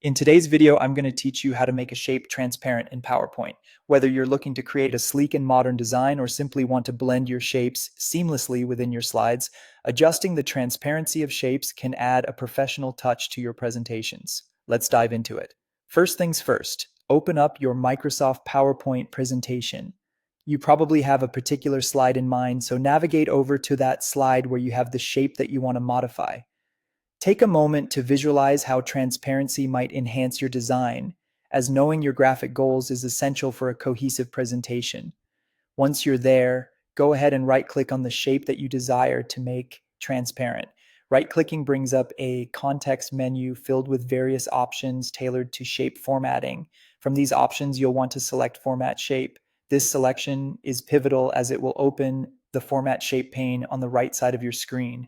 In today's video, I'm going to teach you how to make a shape transparent in PowerPoint. Whether you're looking to create a sleek and modern design or simply want to blend your shapes seamlessly within your slides, adjusting the transparency of shapes can add a professional touch to your presentations. Let's dive into it. First things first, open up your Microsoft PowerPoint presentation. You probably have a particular slide in mind, so navigate over to that slide where you have the shape that you want to modify. Take a moment to visualize how transparency might enhance your design, as knowing your graphic goals is essential for a cohesive presentation. Once you're there, go ahead and right-click on the shape that you desire to make transparent. Right-clicking brings up a context menu filled with various options tailored to shape formatting. From these options, you'll want to select Format Shape. This selection is pivotal as it will open the Format Shape pane on the right side of your screen.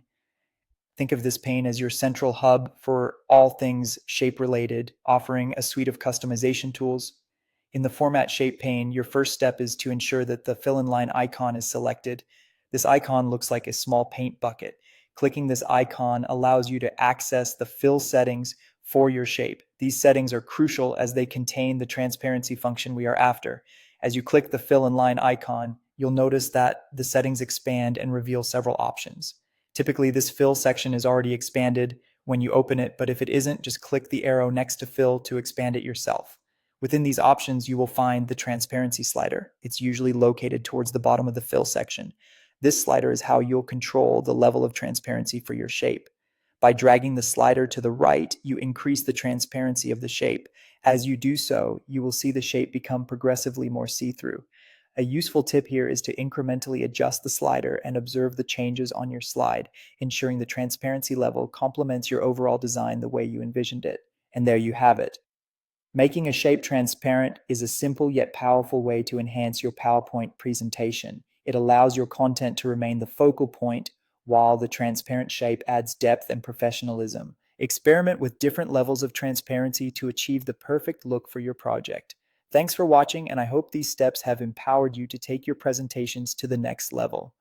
Think of this pane as your central hub for all things shape related, offering a suite of customization tools. In the Format Shape pane, your first step is to ensure that the fill in line icon is selected. This icon looks like a small paint bucket. Clicking this icon allows you to access the fill settings for your shape. These settings are crucial as they contain the transparency function we are after. As you click the fill in line icon, you'll notice that the settings expand and reveal several options. Typically, this fill section is already expanded when you open it, but if it isn't, just click the arrow next to fill to expand it yourself. Within these options, you will find the transparency slider. It's usually located towards the bottom of the fill section. This slider is how you'll control the level of transparency for your shape. By dragging the slider to the right, you increase the transparency of the shape. As you do so, you will see the shape become progressively more see-through. A useful tip here is to incrementally adjust the slider and observe the changes on your slide, ensuring the transparency level complements your overall design the way you envisioned it. And there you have it. Making a shape transparent is a simple yet powerful way to enhance your PowerPoint presentation. It allows your content to remain the focal point while the transparent shape adds depth and professionalism. Experiment with different levels of transparency to achieve the perfect look for your project. Thanks for watching, and I hope these steps have empowered you to take your presentations to the next level.